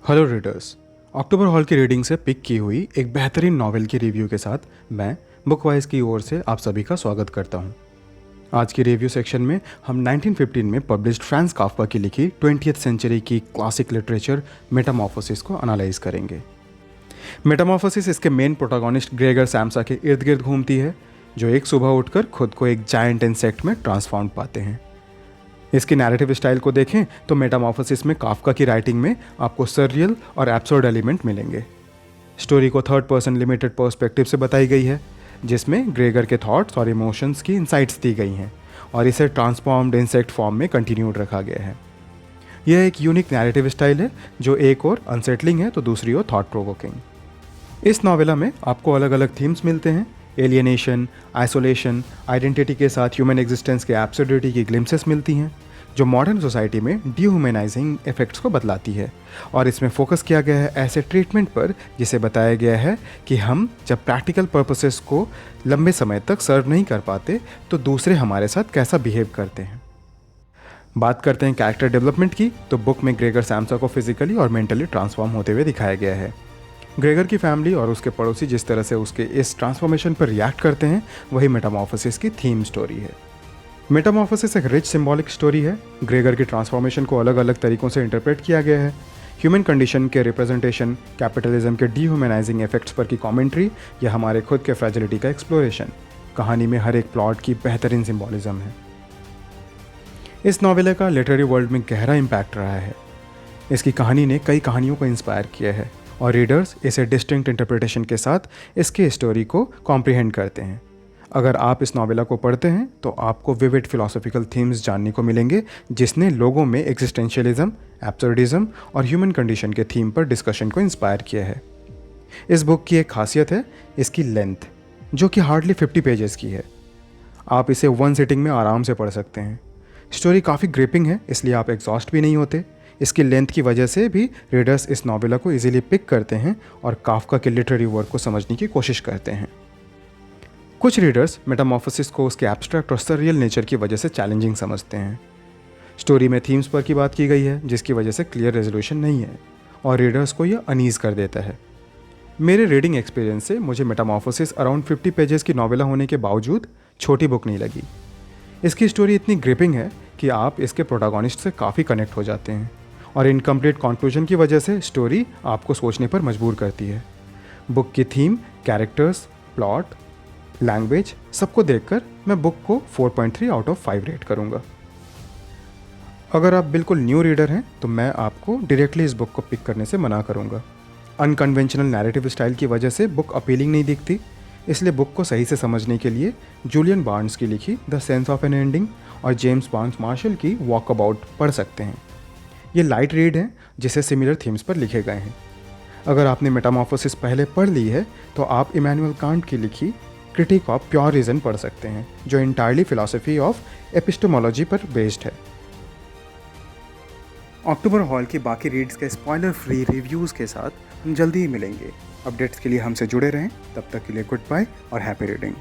Hello readers. October हॉल की reading से पिक की हुई एक बेहतरीन नॉवेल की रिव्यू के साथ मैं बुकवाइज की ओर से आप सभी का स्वागत करता हूं। आज की रिव्यू सेक्शन में हम 1915 में पब्लिश्ड फ्रांज काफ्का की लिखी 20th सेंचुरी की क्लासिक लिटरेचर मेटामॉर्फोसिस को एनालाइज करेंगे। मेटामॉर्फोसिस इसके मेन प्रोटोगोनिस्ट ग्रेगर सैम्सा के इर्द गिर्द घूमती है, जो एक सुबह उठकर खुद को एक जायंट इंसेक्ट में ट्रांसफॉर्म पाते हैं। इसकी नैरेटिव स्टाइल को देखें तो मेटामॉर्फोसिस में काफ्का की राइटिंग में आपको सररियल और एब्सर्ड एलिमेंट मिलेंगे। स्टोरी को थर्ड पर्सन लिमिटेड पर्सपेक्टिव से बताई गई है, जिसमें ग्रेगर के थॉट्स और इमोशंस की इंसाइट्स दी गई हैं और इसे ट्रांसफॉर्म्ड इंसेक्ट फॉर्म में कंटिन्यूड रखा गया है। यह एक यूनिक नैरेटिव स्टाइल है, जो एक और अनसेटलिंग है तो दूसरी ओर थॉट प्रोवोकिंग। इस नॉवेला में आपको अलग अलग थीम्स मिलते हैं। एलियनेशन, आइसोलेशन, आइडेंटिटी के साथ ह्यूमन एग्जिस्टेंस के एब्सर्डिटी की ग्लिम्सेस मिलती हैं, जो मॉडर्न सोसाइटी में डिह्यूमनाइजिंग इफेक्ट्स को बतलाती है। और इसमें फोकस किया गया है ऐसे ट्रीटमेंट पर जिसे बताया गया है कि हम जब प्रैक्टिकल पर्पसेस को लंबे समय तक सर्व नहीं कर पाते तो दूसरे हमारे साथ कैसा बिहेव करते हैं। बात करते हैं कैरेक्टर डेवलपमेंट की, तो बुक में ग्रेगर सैम्सा को फिजिकली और मेंटली ट्रांसफॉर्म होते हुए दिखाया गया है। ग्रेगर की फैमिली और उसके पड़ोसी जिस तरह से उसके इस ट्रांसफॉर्मेशन पर रिएक्ट करते हैं, वही मेटामॉर्फोसिस की थीम स्टोरी है। मेटामॉर्फोसिस एक रिच सिंबॉलिक स्टोरी है। ग्रेगर की ट्रांसफॉर्मेशन को अलग अलग तरीकों से इंटरप्रेट किया गया है। ह्यूमन कंडीशन के रिप्रेजेंटेशन, कैपिटलिज्म के डीह्यूमनाइजिंग इफेक्ट्स पर की कमेंट्री या हमारे खुद के फ्रेजिलिटी का एक्सप्लोरेशन। कहानी में हर एक प्लॉट की बेहतरीन सिंबॉलिज्म है। इस नॉवेल का लिटरेरी वर्ल्ड में गहरा इम्पैक्ट रहा है। इसकी कहानी ने कई कहानियों को इंस्पायर किया है और रीडर्स इसे डिस्टिंक्ट इंटरप्रिटेशन के साथ इसके स्टोरी को कॉम्प्रिहेंड करते हैं। अगर आप इस नॉवेला को पढ़ते हैं तो आपको विविड फिलोसॉफिकल थीम्स जानने को मिलेंगे, जिसने लोगों में एग्जिस्टेंशियलिज्म, एब्सर्डिज्म और ह्यूमन कंडीशन के थीम पर डिस्कशन को इंस्पायर किया है। इस बुक की एक खासियत है इसकी लेंथ, जो कि हार्डली 50 पेजेस की है। आप इसे वन सिटिंग में आराम से पढ़ सकते हैं। स्टोरी काफ़ी ग्रिपिंग है, इसलिए आप एग्जॉस्ट भी नहीं होते। इसकी लेंथ की वजह से भी रीडर्स इस नॉवेला को इजीली पिक करते हैं और काफ्का के लिटरेरी वर्क को समझने की कोशिश करते हैं। कुछ रीडर्स मेटामॉर्फोसिस को उसके एब्स्ट्रैक्ट और सररियल नेचर की वजह से चैलेंजिंग समझते हैं। स्टोरी में थीम्स पर की बात की गई है, जिसकी वजह से क्लियर रेजोल्यूशन नहीं है और रीडर्स को यह अनईज कर देता है। मेरे रीडिंग एक्सपीरियंस से मुझे मेटामॉर्फोसिस अराउंड 50 पेजेस की नॉवेला होने के बावजूद छोटी बुक नहीं लगी। इसकी स्टोरी इतनी ग्रिपिंग है कि आप इसके प्रोटोगोनिस्ट से काफ़ी कनेक्ट हो जाते हैं और इनकम्प्लीट कंक्लूजन की वजह से स्टोरी आपको सोचने पर मजबूर करती है। बुक की थीम, कैरेक्टर्स, प्लॉट, लैंग्वेज सबको देखकर मैं बुक को 4.3 आउट ऑफ 5 रेट करूँगा। अगर आप बिल्कुल न्यू रीडर हैं तो मैं आपको डायरेक्टली इस बुक को पिक करने से मना करूँगा। अनकन्वेंशनल नैरेटिव स्टाइल की वजह से बुक अपीलिंग नहीं दिखती, इसलिए बुक को सही से समझने के लिए जूलियन बार्न्स की लिखी the sense of an ending और जेम्स बार्न्स मार्शल की वॉक अबाउट पढ़ सकते हैं। ये लाइट रीड है जिसे सिमिलर थीम्स पर लिखे गए हैं। अगर आपने मेटामॉर्फोसिस पहले पढ़ ली है तो आप इमैनुअल कांट की लिखी क्रिटिक ऑफ प्योर रीजन पढ़ सकते हैं, जो इंटायरली फिलॉसफी ऑफ एपिस्टेमोलॉजी पर बेस्ड है। अक्टूबर हॉल की बाकी रीड्स के स्पॉइलर फ्री रिव्यूज़ के साथ हम जल्दी ही मिलेंगे। अपडेट्स के लिए हमसे जुड़े रहें। तब तक के लिए गुड बाय और हैप्पी रीडिंग।